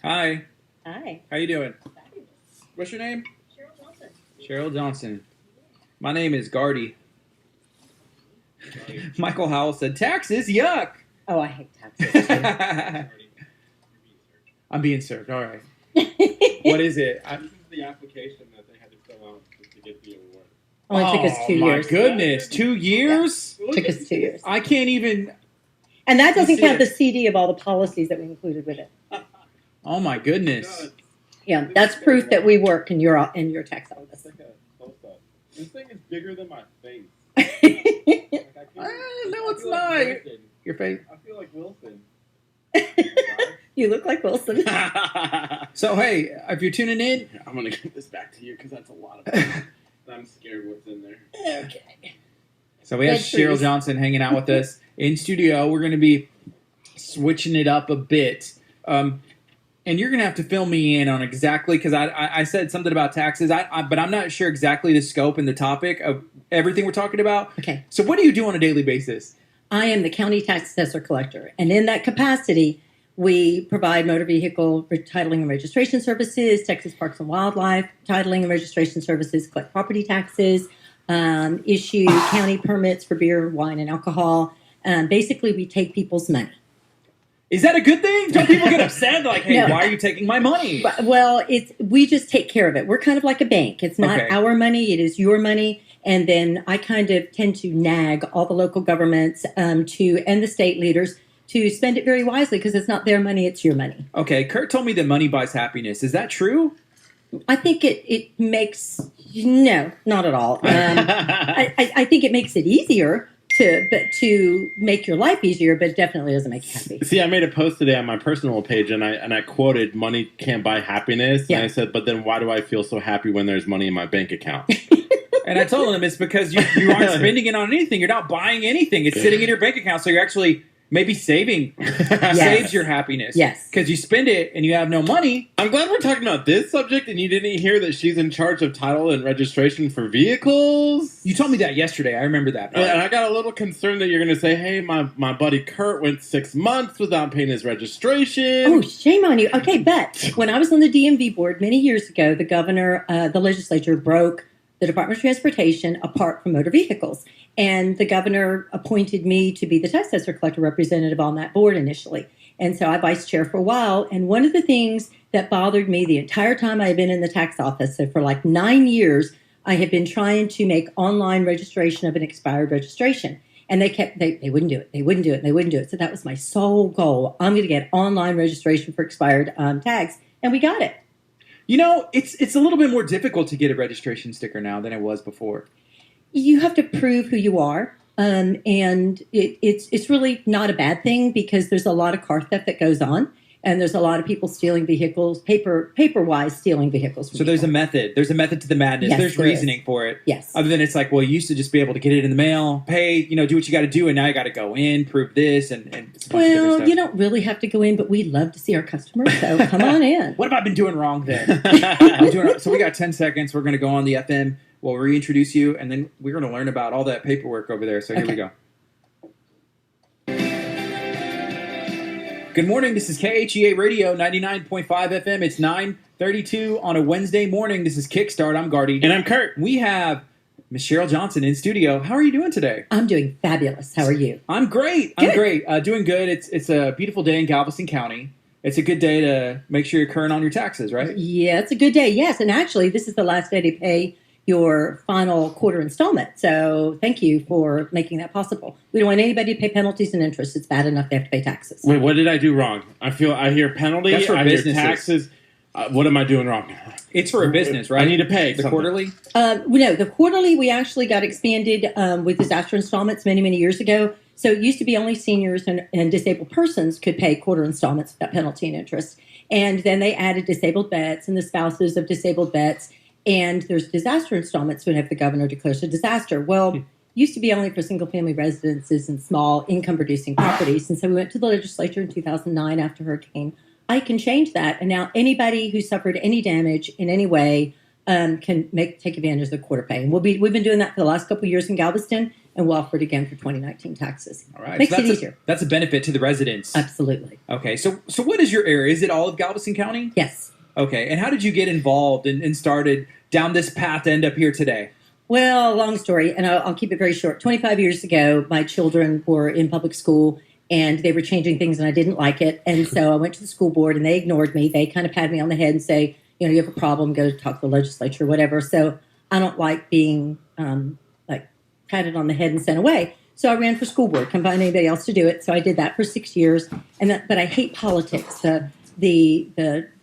Hi. Hi. How you doing? Fabulous. What's your name? Cheryl Johnson. Cheryl Johnson. My name is Gardy. Michael Howell said, taxes, yuck. Oh, I hate taxes. I'm being served. All right. What is it? This is the application that they had to fill out to get the award. Only took us 2 my years. goodness. 2 years? Took us 2 years. I can't even. And that doesn't see count it. the CD of all the policies that we included with it. Oh, my goodness. Yeah, that's proof that we work in your tax office. It's like a close-up. This thing is bigger than my face. No, I it's feel not. like Wilson. Your face. I feel like Wilson. You look like Wilson. So, hey, if you're tuning in, I'm going to give this back to you because that's a lot of fun. I'm scared what's in there. Okay. so we have Red Cheryl trees. Johnson hanging out with us in studio. We're going to be switching it up a bit. And you're going to have to fill me in on exactly, because I said something about taxes, but I'm not sure exactly the scope and the topic of everything we're talking about. Okay. So what do you do on a daily basis? I am the county tax assessor collector, and in that capacity, we provide motor vehicle titling and registration services, Texas Parks and Wildlife titling and registration services, collect property taxes, issue county permits for beer, wine, and alcohol. Basically, we take people's money. Is that a good thing? Don't people get upset? Like, hey, No. why are you taking my money? Well, we just take care of it. We're kind of like a bank. It's not Okay. our money; it is your money. And then I kind of tend to nag all the local governments and the state leaders to spend it very wisely because it's not their money; it's your money. Okay, Kurt told me that money buys happiness. Is that true? I think it makes no, not at all. I think it makes it easier to make your life easier, but it definitely doesn't make you happy. See, I made a post today on my personal page, and I quoted, "Money can't buy happiness." Yeah. And I said, "But then why do I feel so happy when there's money in my bank account?" And I told him it's because you aren't spending it on anything. You're not buying anything. It's sitting in your bank account, so you're actually maybe saving. Saves your happiness. Yes. Because you spend it and you have no money. I'm glad we're talking about this subject, and you didn't hear that she's in charge of title and registration for vehicles. You told me that yesterday. I remember that. And I got a little concerned that you're going to say, "Hey, my buddy Kurt went 6 months without paying his registration." Oh, shame on you. Okay, but when I was on the DMV board many years ago, the governor, the legislature broke the Department of Transportation apart from motor vehicles. And the governor appointed me to be the tax assessor collector representative on that board initially. And so I vice chair for a while. And one of the things that bothered me the entire time I had been in the tax office, so for like 9 years, I had been trying to make online registration of an expired registration. And they wouldn't do it. They wouldn't do it. They wouldn't do it. So that was my sole goal. I'm going to get online registration for expired tags. And we got it. You know, it's a little bit more difficult to get a registration sticker now than it was before. You have to prove who you are. And it's really not a bad thing because there's a lot of car theft that goes on. And there's a lot of people stealing vehicles, paper-wise stealing vehicles. So there's a method. There's a method to the madness. Yes, There's there reasoning is. for it. Yes. Other than it's like, well, you used to just be able to get it in the mail, pay, do what you got to do, and now you got to go in, prove this, and it's a bunch of different Well, stuff. you don't really have to go in, but we love to see our customers, so come on in. What have I been doing wrong then? So we got 10 seconds. We're going to go on the FM. We'll reintroduce you, and then we're going to learn about all that paperwork over there. So here we Okay. go. Good morning. This is KHEA Radio 99.5 FM. It's 9:32 on a Wednesday morning. This is Kickstart. I'm Gardy. And I'm Kurt. We have Miss Cheryl Johnson in studio. How are you doing today? I'm doing fabulous. How are you? I'm great. I'm great. Doing good. It's a beautiful day in Galveston County. It's a good day to make sure you're current on your taxes, right? Yeah, it's a good day. Yes, and actually, this is the last day to pay your final quarter installment. So thank you for making that possible. We don't want anybody to pay penalties and interest. It's bad enough they have to pay taxes. Wait, what did I do wrong? I hear penalty. That's for I hear businesses. taxes. What am I doing wrong? It's for a business, right? I need to pay the something. quarterly. No, the quarterly we actually got expanded with disaster installments many, many years ago. So it used to be only seniors and disabled persons could pay quarter installments without penalty and interest. And then they added disabled vets and the spouses of disabled vets. And there's disaster installments whenever the governor declares a disaster. Well, used to be only for single-family residences and small income-producing properties. And so we went to the legislature in 2009 after Hurricane Ike and changed that. And now anybody who suffered any damage in any way can take advantage of the quarter pay. And we've been doing that for the last couple of years in Galveston, and we'll offer it again for 2019 taxes. All right. Makes So it easier. that's a benefit to the residents. Absolutely. Okay. So what is your area? Is it all of Galveston County? Yes. Okay. And how did you get involved and started down this path to end up here today? Well, long story, and I'll keep it very short. 25 years ago, my children were in public school, and they were changing things, and I didn't like it. And so I went to the school board, and they ignored me. They kind of patted me on the head and say, you have a problem, go talk to the legislature, whatever. So I don't like being like patted on the head and sent away. So I ran for school board, couldn't find anybody else to do it. So I did that for 6 years. But I hate politics, the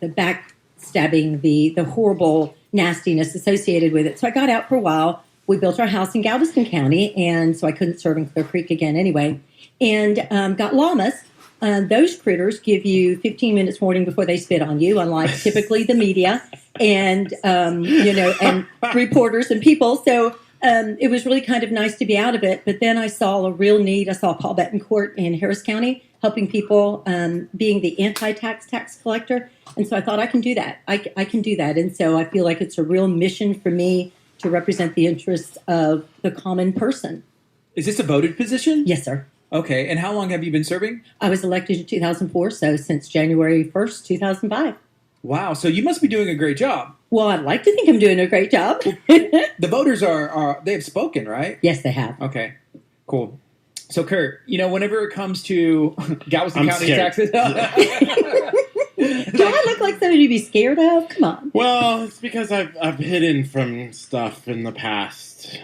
backstabbing, the horrible nastiness associated with it. So I got out for a while. We built our house in Galveston County, and so I couldn't serve in Clear Creek again anyway. And got llamas. Those critters give you 15 minutes warning before they spit on you, unlike typically the media and and reporters and people. So it was really kind of nice to be out of it. But then I saw a real need. I saw Paul Betancourt in Harris County helping people, being the anti-tax tax collector. And so I thought I can do that. I can do that. And so I feel like it's a real mission for me to represent the interests of the common person. Is this a voted position? Yes, sir. Okay. And how long have you been serving? I was elected in 2004, so since January 1st, 2005. Wow. So you must be doing a great job. Well, I'd like to think I'm doing a great job. The voters they have spoken, right? Yes, they have. Okay. Cool. So Kurt, whenever it comes to Galveston I'm County scared. taxes, Do I look like somebody to be scared of? Come on. Well, it's because I've hidden from stuff in the past,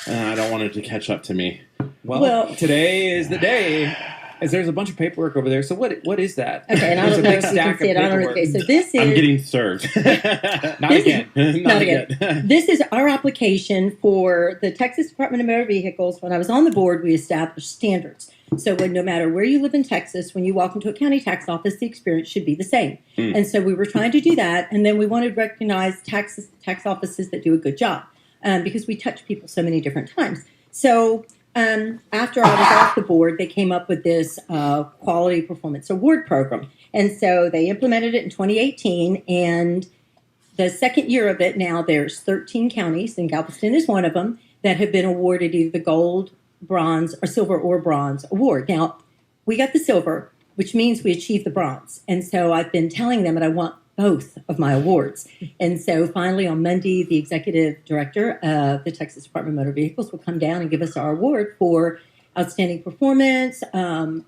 and I don't want it to catch up to me. well, today is the day. As there's a bunch of paperwork over there. So what is that? Okay, and I There's don't a know big if you can stack see of it. I don't know. paperwork. Okay, so this is I'm getting served. Not again. Not again. This is our application for the Texas Department of Motor Vehicles. When I was on the board, we established standards. So no matter where you live in Texas, when you walk into a county tax office, the experience should be the same. And so we were trying to do that. And then we wanted to recognize tax offices that do a good job because we touch people so many different times. So after I was off the board, they came up with this quality performance award program. And so they implemented it in 2018. And the second year of it now, there's 13 counties, and Galveston is one of them, that have been awarded either the gold, bronze, or silver or bronze award. Now, we got the silver, which means we achieved the bronze. And so I've been telling them that I want both of my awards. And so finally on Monday, the executive director of the Texas Department of Motor Vehicles will come down and give us our award for outstanding performance,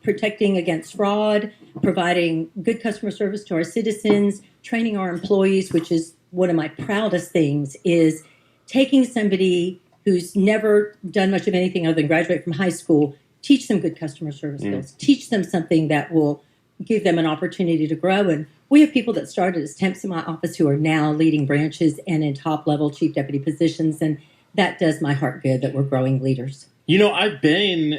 protecting against fraud, providing good customer service to our citizens, training our employees, which is one of my proudest things, is taking somebody who's never done much of anything other than graduate from high school, teach them good customer service skills, teach them something that will give them an opportunity to grow. And we have people that started as temps in my office who are now leading branches and in top-level chief deputy positions, and that does my heart good that we're growing leaders. I've been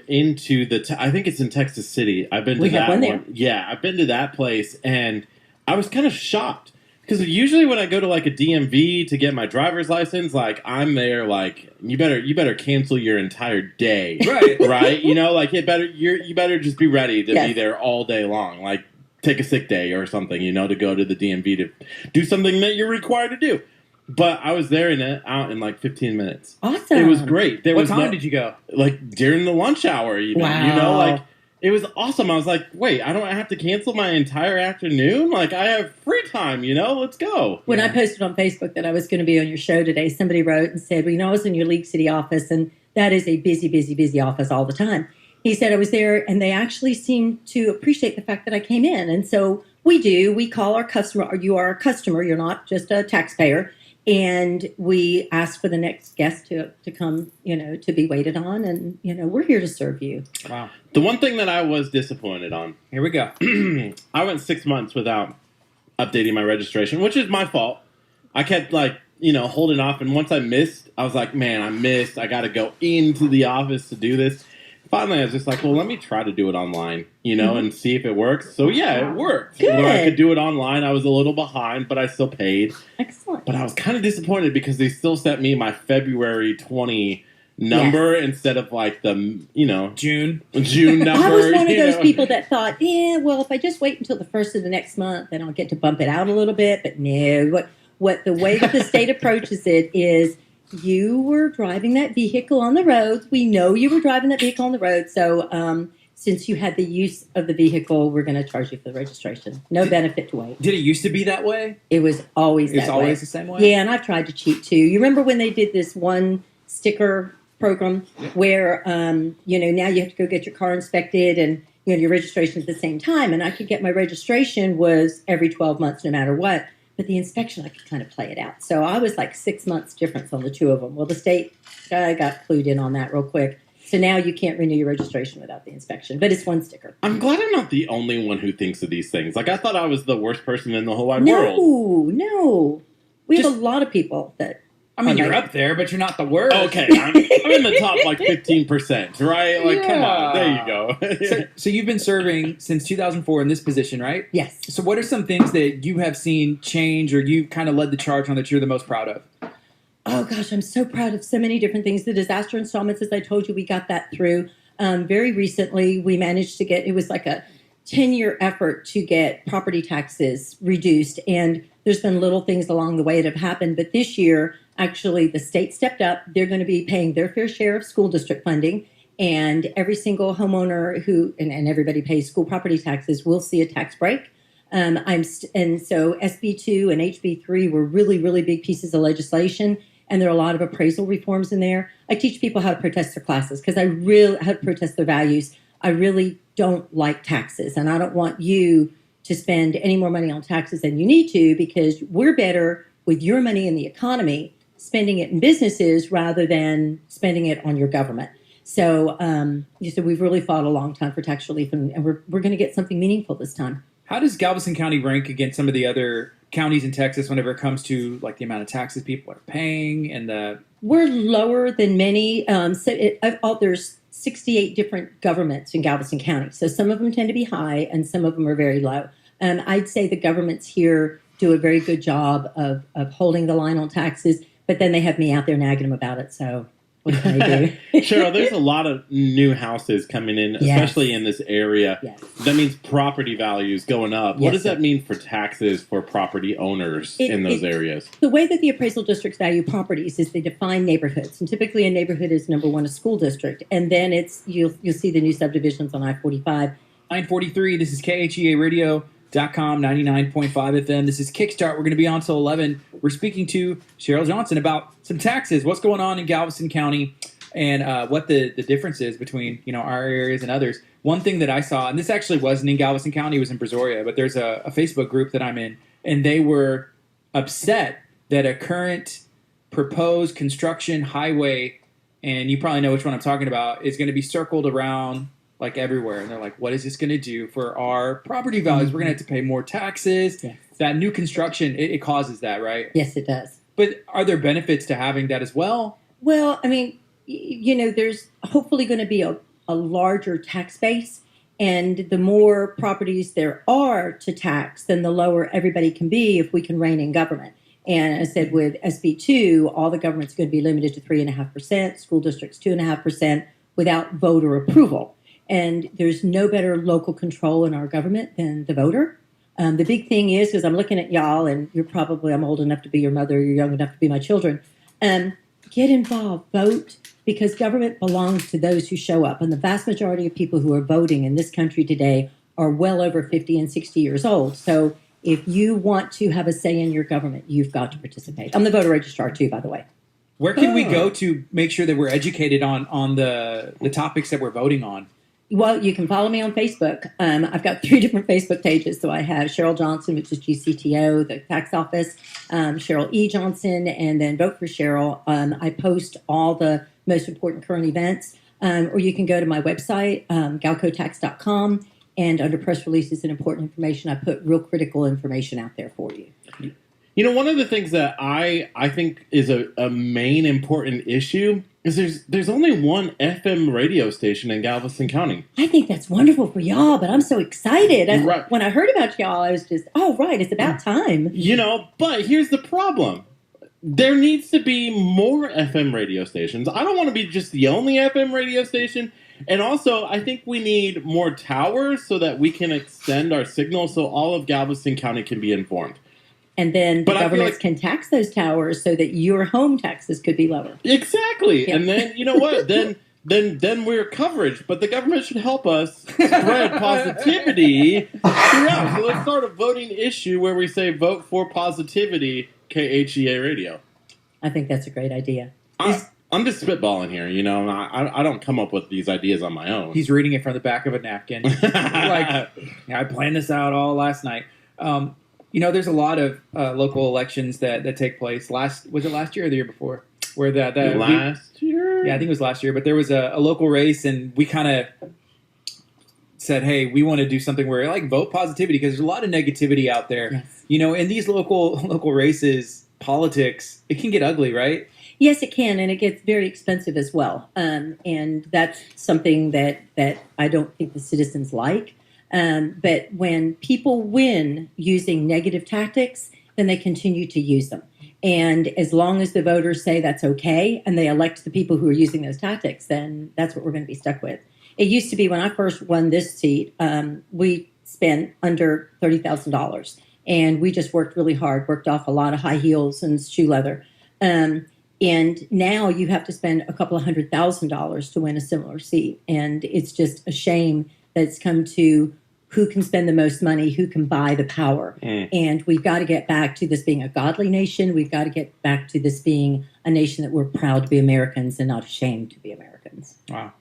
into I think it's in Texas City. I've been to We have that one there. Yeah, I've been to that place, and I was kind of shocked because usually when I go to like a DMV to get my driver's license, like I'm there, like you better cancel your entire day, Right. right? You better just be ready to Yes. be there all day long, like take a sick day or something, to go to the DMV to do something that you're required to do. But I was there out in like 15 minutes. Awesome. It was great. What time did you go? Like during the lunch hour, even. Wow. It was awesome. I was like, wait, I don't have to cancel my entire afternoon? Like, I have free time, let's go. When I posted on Facebook that I was going to be on your show today, somebody wrote and said, I was in your League City office, and that is a busy, busy, busy office all the time. He said I was there, and they actually seemed to appreciate the fact that I came in. And so we do. We call our customer, you are a customer, you're not just a taxpayer. And we ask for the next guest to come, to be waited on. And, we're here to serve you. Wow. The one thing that I was disappointed on, Here we go. I went 6 months without updating my registration, which is my fault. I kept holding off. And once I missed, I was like, man, I missed. I got to go into the office to do this. Finally, I was just like, well, let me try to do it online, and see if it works. So, yeah, it worked. Good. Where I could do it online. I was a little behind, but I still paid. Excellent. But I was kind of disappointed because they still sent me my February 20 number instead of like the, June. June number. I was one of those people that thought, if I just wait until the first of the next month, then I'll get to bump it out a little bit. But no, what the way that the state approaches it is, you were driving that vehicle on the roads. We know you were driving that vehicle on the road. So since you had the use of the vehicle, we're going to charge you for the registration. No benefit to wait. Did it used to be that way? It was always It's that always way. the same way? Yeah, and I've tried to cheat too. You remember when they did this one sticker program where, now you have to go get your car inspected and your registration at the same time. And I could get my registration was every 12 months, no matter what. But the inspection, I could kind of play it out. So I was like 6 months difference on the two of them. Well, the state got clued in on that real quick. So now you can't renew your registration without the inspection. But it's one sticker. I'm glad I'm not the only one who thinks of these things. Like, I thought I was the worst person in the whole wide world. No. We have a lot of people that... I mean, you're up there, but you're not the worst. Okay, I'm in the top, 15%, right? Like, come on. There you go. So you've been serving since 2004 in this position, right? Yes. So what are some things that you have seen change or you kind of led the charge on that you're the most proud of? Oh, gosh, I'm so proud of so many different things. The disaster installments, as I told you, we got that through. Very recently, we managed to get, it was like a 10-year effort to get property taxes reduced. And there's been little things along the way that have happened. But this year, actually, the state stepped up. They're going to be paying their fair share of school district funding. And every single homeowner and everybody pays school property taxes will see a tax break. So SB2 and HB3 were really, really big pieces of legislation. And there are a lot of appraisal reforms in there. I teach people how to protest their classes because how to protest their values. I really don't like taxes. And I don't want you to spend any more money on taxes than you need to, because we're better with your money in the economy spending it in businesses rather than spending it on your government. So we've really fought a long time for tax relief, and we're going to get something meaningful this time. How does Galveston County rank against some of the other counties in Texas whenever it comes to like the amount of taxes people are paying and the... We're lower than many. There's 68 different governments in Galveston County. So some of them tend to be high and some of them are very low. I'd say the governments here do a very good job of holding the line on taxes, but then they have me out there nagging them about it. So what can I do? Cheryl, there's a lot of new houses coming in, especially in this area. Yes. That means property values going up. What does that mean for taxes for property owners in those areas? The way that the appraisal districts value properties is they define neighborhoods. And typically a neighborhood is, number one, a school district. And then you'll see the new subdivisions on I-45. 943, this is KHEA Radio.com, 99.5 FM. This is Kickstart. We're going to be on till 11. We're speaking to Cheryl Johnson about some taxes, what's going on in Galveston County, and what the difference is between our areas and others. One thing that I saw, and this actually wasn't in Galveston County, it was in Brazoria, but there's a Facebook group that I'm in, and they were upset that a current proposed construction highway, and you probably know which one I'm talking about, is going to be circled around like everywhere. And they're like, what is this going to do for our property values? We're going to have to pay more taxes. Yes. That new construction, it causes that, right? Yes, it does. But are there benefits to having that as well? Well, I mean, there's hopefully going to be a larger tax base. And the more properties there are to tax, then the lower everybody can be if we can rein in government. And as I said, with SB2, all the government's going to be limited to 3.5%, school districts 2.5%, without voter approval. And there's no better local control in our government than the voter. The big thing is, because I'm looking at y'all, and I'm old enough to be your mother, you're young enough to be my children, get involved, vote, because government belongs to those who show up. And the vast majority of people who are voting in this country today are well over 50 and 60 years old. So if you want to have a say in your government, you've got to participate. I'm the voter registrar too, by the way. Where can we go to make sure that we're educated on the topics that we're voting on? Well, you can follow me on Facebook. I've got 3 different Facebook pages. So I have Cheryl Johnson, which is GCTO, the tax office, Cheryl E. Johnson, and then Vote for Cheryl. I post all the most important current events. Or you can go to my website, galcotax.com, and under press releases and important information, I put real critical information out there for you. One of the things that I think is a main important issue is there's only one FM radio station in Galveston County. I think that's wonderful for y'all, but I'm so excited. Right. When I heard about y'all, I was just, it's about time. But here's the problem. There needs to be more FM radio stations. I don't want to be just the only FM radio station. And also, I think we need more towers so that we can extend our signal so all of Galveston County can be informed. And then the But I feel governments like- can tax those towers so that your home taxes could be lower. Exactly. Yeah. And then you know what? Then we're coverage. But the government should help us spread positivity throughout. So let's start a voting issue where we say vote for positivity, KHEA radio. I think that's a great idea. I'm just spitballing here, you know. I don't come up with these ideas on my own. He's reading it from the back of a napkin. Like, I planned this out all last night. You know, there's a lot of local elections that take place. Was it last year or the year before? Where last year? Yeah, I think it was last year. But there was a local race, and we kind of said, "Hey, we want to do something where like vote positivity because there's a lot of negativity out there. Yes. You know, in these local races, politics it can get ugly, right? Yes, it can, and it gets very expensive as well. And that's something that I don't think the citizens like. But when people win using negative tactics, then they continue to use them. And as long as the voters say that's okay and they elect the people who are using those tactics, then that's what we're going to be stuck with. It used to be when I first won this seat, we spent under $30,000. And we just worked really hard, worked off a lot of high heels and shoe leather. And now you have to spend a couple of $100,000 to win a similar seat. And it's just a shame that it's come to who can spend the most money, who can buy the power. And we've got to get back to this being a godly nation. We've got to get back to this being a nation that we're proud to be Americans and not ashamed to be Americans. Wow.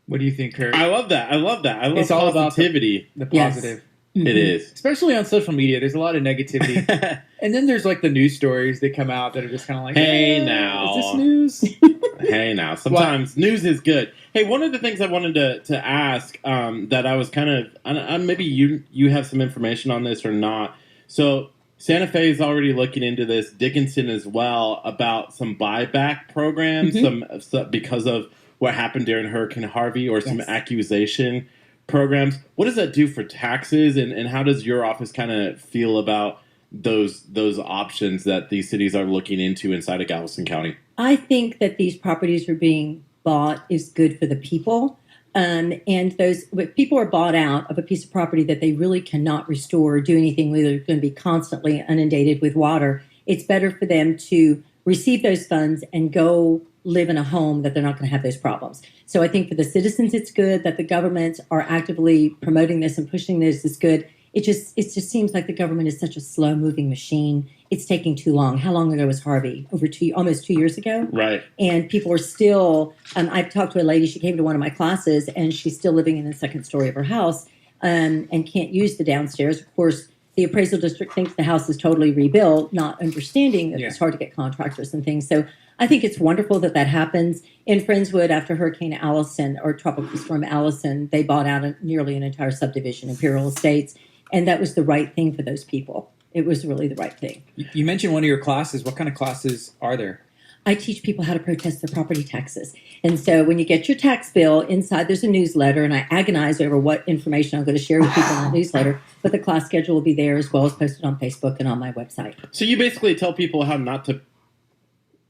What do you think, Kurt? I love that. I love It's all about positivity. the Yes. positive. It is. Especially on social media, there's a lot of negativity. And then there's like the news stories that come out that are just kind of like, Hey, now. is this news? Hey, now. Sometimes news is good. Hey, one of the things I wanted to ask that I was kind of maybe you have some information on this or not. So Santa Fe is already looking into this. Dickinson as well about some buyback programs, some because of what happened during Hurricane Harvey or some Yes. accusation programs. What does that do for taxes, and how does your office kind of feel about those options that these cities are looking into inside of Galveston County? I think that these properties are being bought is good for the people. And those if people are bought out of a piece of property that they really cannot restore or do anything with, they're going to be constantly inundated with water. It's better for them to receive those funds and go live in a home that they're not going to have those problems. So I think for the citizens, it's good that the governments are actively promoting this and pushing this is good. It just seems like the government is such a slow moving machine. It's taking too long. How long ago was Harvey? Almost 2 years ago? Right. And people are still, I talked to a lady, she came to one of my classes and she's still living in the second story of her house and can't use the downstairs. Of course, the appraisal district thinks the house is totally rebuilt, not understanding that it's hard to get contractors and things. So I think it's wonderful that happens. In Friendswood, after Hurricane Allison or Tropical Storm Allison, they bought out nearly an entire subdivision, Imperial Estates, and that was the right thing for those people. It was really the right thing. You mentioned one of your classes. What kind of classes are there? I teach people how to protest their property taxes. And so when you get your tax bill, inside there's a newsletter, and I agonize over what information I'm going to share with people in that newsletter, but the class schedule will be there as well as posted on Facebook and on my website. So you basically tell people how not to.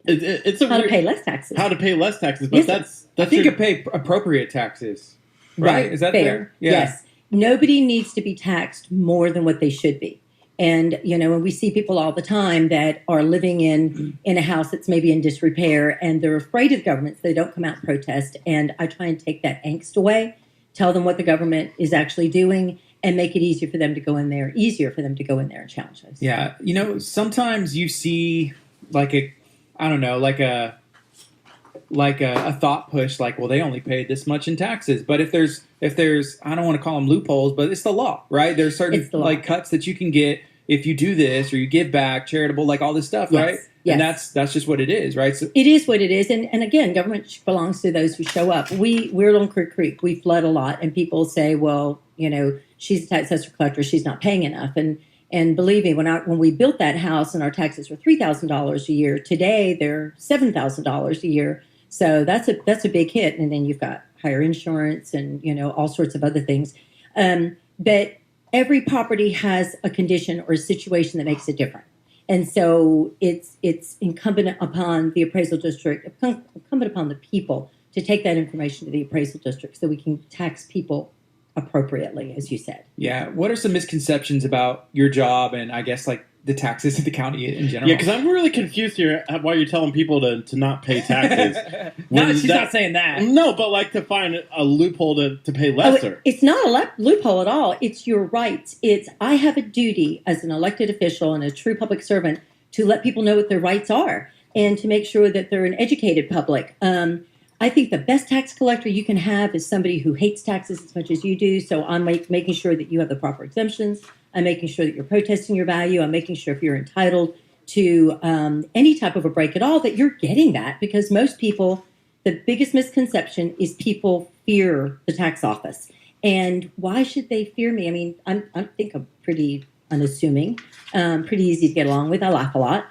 It's a How to weird- pay less taxes. how to pay less taxes, but Yes, that's I think your- you pay appropriate taxes. Right? Is that fair? Yeah. Yes. Nobody needs to be taxed more than what they should be. And, when we see people all the time that are living in a house that's maybe in disrepair and they're afraid of government, so they don't come out and protest. And I try and take that angst away, tell them what the government is actually doing, and make it easier for them to go in there and challenge us. Yeah. Sometimes you see like a thought push, like, well, they only paid this much in taxes. But if there's, I don't want to call them loopholes, but it's the law, right? There's certain It's the law. like cuts that you can get if you do this or you give back, charitable, like all this stuff, Yes. right? Yes. And that's just what it is, right? So, It is what it is. And again, government belongs to those who show up. We're on Crook Creek. We flood a lot. And people say, well, she's a tax assessor collector. She's not paying enough. And believe me, when we built that house and our taxes were $3,000 a year, today they're $7,000 a year. So that's a big hit. And then you've got higher insurance and, all sorts of other things. But every property has a condition or a situation that makes it different. And so it's incumbent upon the appraisal district, incumbent upon the people to take that information to the appraisal district so we can tax people appropriately, as you said. yeah. What are some misconceptions about your job and I guess like the taxes of the county in general. Yeah, because I'm really confused here why you're telling people to not pay taxes. No, when she's not saying that. No, but like to find a loophole to pay lesser. It's not a loophole at all. It's your rights. I have a duty as an elected official and a true public servant to let people know what their rights are and to make sure that they're an educated public. I think the best tax collector you can have is somebody who hates taxes as much as you do. So I'm making sure that you have the proper exemptions. I'm making sure that you're protesting your value. I'm making sure if you're entitled to any type of a break at all, that you're getting that. Because most people, the biggest misconception is people fear the tax office. And why should they fear me? I mean, I think I'm pretty unassuming, pretty easy to get along with. I laugh a lot.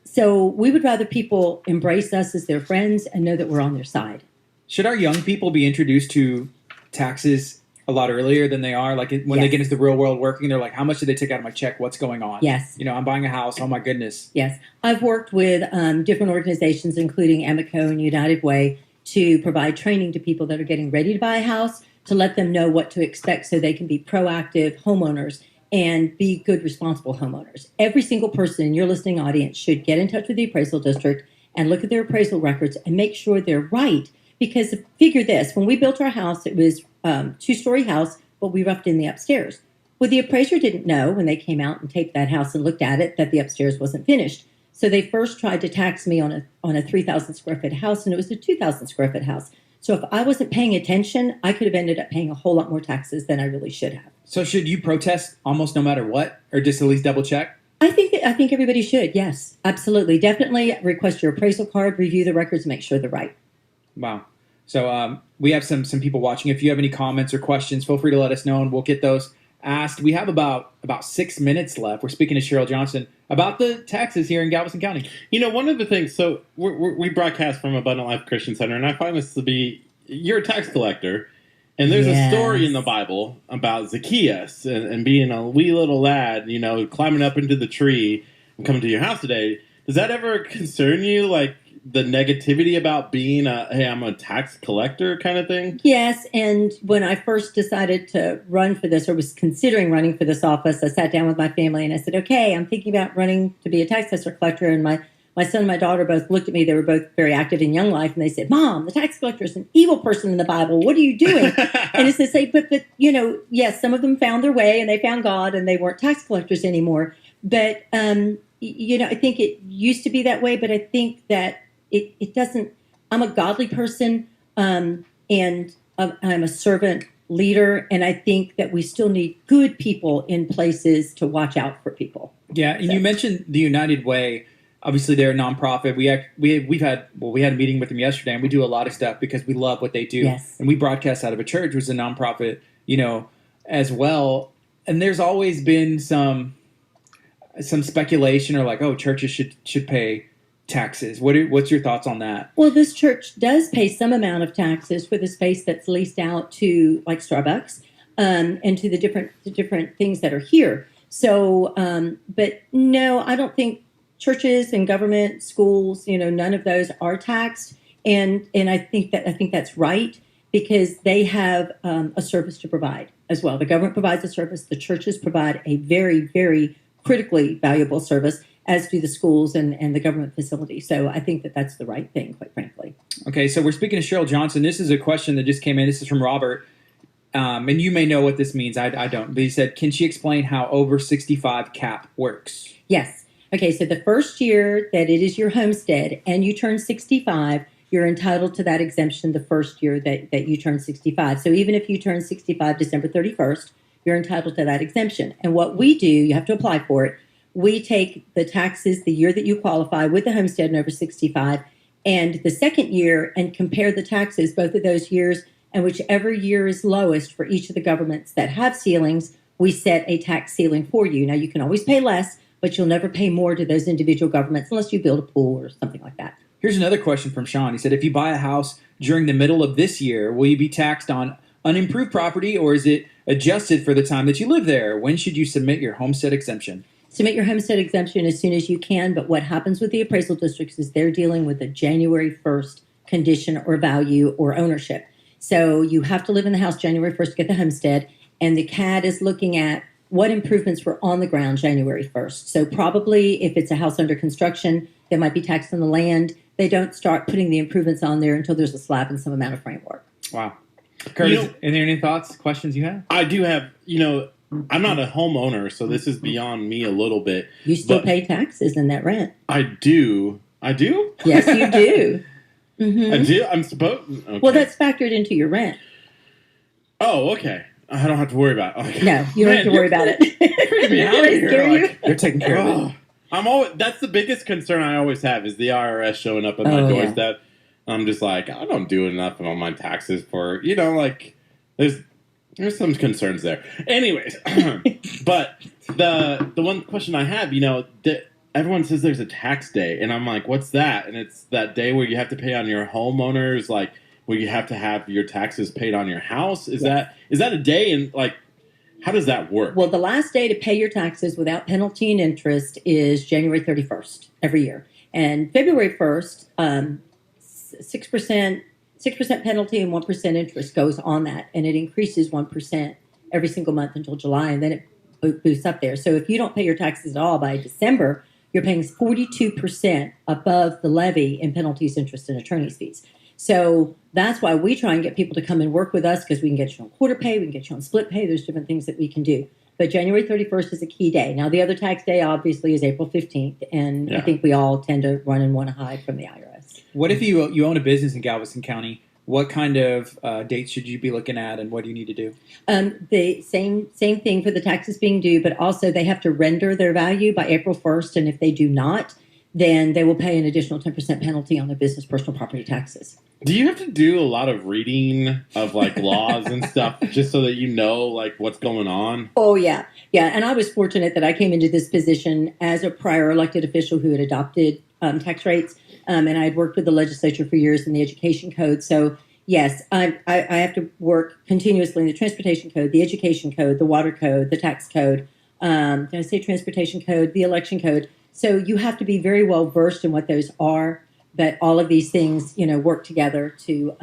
So we would rather people embrace us as their friends and know that we're on their side. Should our young people be introduced to taxes a lot earlier than they are? Like when they get into the real world working, they're like, how much did they take out of my check? What's going on? Yes. I'm buying a house. Oh my goodness. Yes. I've worked with different organizations, including Amico and United Way, to provide training to people that are getting ready to buy a house, to let them know what to expect so they can be proactive homeowners and be good, responsible homeowners. Every single person in your listening audience should get in touch with the appraisal district and look at their appraisal records and make sure they're right. Because figure this, when we built our house, it was two-story house, but we roughed in the upstairs. Well, the appraiser didn't know when they came out and taped that house and looked at it that the upstairs wasn't finished. So they first tried to tax me on a 3,000 square foot house, and it was a 2,000 square foot house. So if I wasn't paying attention, I could have ended up paying a whole lot more taxes than I really should have. So should you protest almost no matter what, or just at least double check? I think everybody should. Yes, absolutely, definitely request your appraisal card, review the records, make sure they're right. Wow. So we have some people watching. If you have any comments or questions, feel free to let us know, and we'll get those asked. We have about 6 minutes left. We're speaking to Cheryl Johnson about the taxes here in Galveston County. One of the things, so we broadcast from Abundant Life Christian Center, and I find this to be, you're a tax collector, and there's a story in the Bible about Zacchaeus and being a wee little lad, climbing up into the tree and coming to your house today. Does that ever concern you, like the negativity about being I'm a tax collector kind of thing? Yes, and when I first decided to run for this, or was considering running for this office, I sat down with my family and I said, okay, I'm thinking about running to be a tax assessor collector. And my son and my daughter both looked at me. They were both very active in Young Life, and they said, Mom, the tax collector is an evil person in the Bible. What are you doing? And it's to say, but yes, some of them found their way and they found God and they weren't tax collectors anymore. But, I think it used to be that way, but I think that it doesn't. I'm a godly person, and I'm a servant leader, and I think that we still need good people in places to watch out for people. Yeah, and you mentioned the United Way. Obviously, they're a nonprofit. We had a meeting with them yesterday, and we do a lot of stuff because we love what they do. Yes. And we broadcast out of a church, which is a nonprofit, as well. And there's always been some speculation, or like, oh, churches should pay taxes. What's your thoughts on that? Well, this church does pay some amount of taxes for the space that's leased out to like Starbucks, and to the different things that are here. So, but no, I don't think churches and government, schools, none of those are taxed. And I think that's right, because they have a service to provide as well. The government provides a service. The churches provide a very, very critically valuable service, as do the schools and the government facilities. So I think that that's the right thing, quite frankly. Okay, so we're speaking to Cheryl Johnson. This is a question that just came in. This is from Robert. And you may know what this means. I don't. But he said, can she explain how over 65 cap works? Yes. Okay, so the first year that it is your homestead and you turn 65, you're entitled to that exemption the first year that you turn 65. So even if you turn 65 December 31st, you're entitled to that exemption. And what we do, you have to apply for it. We take the taxes the year that you qualify with the homestead and over 65, and the second year, and compare the taxes both of those years, and whichever year is lowest for each of the governments that have ceilings, we set a tax ceiling for you. Now, you can always pay less, but you'll never pay more to those individual governments unless you build a pool or something like that. Here's another question from Sean. He said, if you buy a house during the middle of this year, will you be taxed on unimproved property, or is it adjusted for the time that you live there? When should you submit your homestead exemption? Submit your homestead exemption as soon as you can, but what happens with the appraisal districts is they're dealing with a January 1st condition or value or ownership. So you have to live in the house January 1st to get the homestead, and the CAD is looking at what improvements were on the ground January 1st. So probably if it's a house under construction, there might be tax on the land. They don't start putting the improvements on there until there's a slab and some amount of framework. Wow. Curtis, You know- are there any thoughts, questions you have? I do have, I'm not a homeowner, so this is beyond me a little bit. You still But- pay taxes in that rent. I do. I do? Yes, you do. I do? I'm supposed. Okay. Well, that's factored into your rent. Oh, okay. I don't have to worry about it. Okay. No, you don't have to worry about it. Freaking me out Did I here, scare you? They're taking care of it. Oh, I'm always. That's the biggest concern I always have is the IRS showing up at my Oh, yeah. doorstep. I'm just like, I don't do enough on my taxes for there's some concerns there. Anyways, but the one question I have, everyone says there's a tax day, and I'm like, what's that? And it's that day where you have to pay on your homeowners, like where you have to have your taxes paid on your house. Is that a day? And like, how does that work? Well, the last day to pay your taxes without penalty and interest is January 31st every year. And February 1st, 6% penalty and 1% interest goes on that. And it increases 1% every single month until July. And then it boosts up there. So if you don't pay your taxes at all by December, you're paying 42% above the levy in penalties, interest, and attorney's fees. So that's why we try and get people to come and work with us because we can get you on quarter pay, we can get you on split pay. There's different things that we can do. But January 31st is a key day. Now, the other tax day, obviously, is April 15th. And I think we all tend to run and want to hide from the IRS. What if you own a business in Galveston County? What kind of dates should you be looking at, and what do you need to do? The same thing for the taxes being due, but also they have to render their value by April 1st. And if they do not, then they will pay an additional 10% penalty on their business personal property taxes. Do you have to do a lot of reading of like laws and stuff just so that you know like what's going on? Oh, yeah. Yeah. And I was fortunate that I came into this position as a prior elected official who had adopted tax rates. And I had worked with the legislature for years in the education code. So, yes, I have to work continuously in the transportation code, the education code, the water code, the tax code. Did I say transportation code? The election code. So you have to be very well versed in what those are. But all of these things, work together to,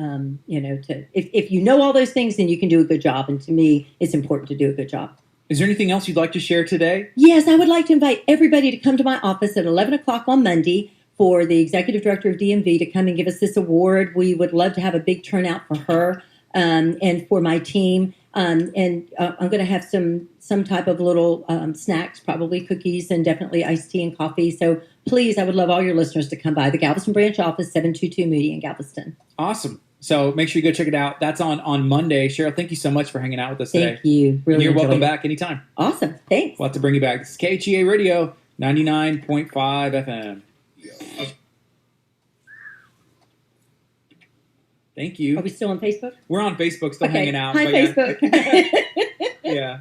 if you know all those things, then you can do a good job. And to me, it's important to do a good job. Is there anything else you'd like to share today? Yes, I would like to invite everybody to come to my office at 11 o'clock on Monday for the executive director of DMV to come and give us this award. We would love to have a big turnout for her and for my team. I'm going to have some type of little snacks, probably cookies and definitely iced tea and coffee. So please, I would love all your listeners to come by the Galveston branch office, 722 Moody in Galveston. Awesome. So make sure you go check it out. That's on Monday. Cheryl, thank you so much for hanging out with us today. Thank you. Really You're welcome enjoyed it. back anytime. Awesome. Thanks. We'll have to bring you back. This is KHEA Radio, 99.5 FM. Thank you. Are we still on Facebook? We're on Facebook, still hanging out. Hi, but yeah. Facebook. Yeah.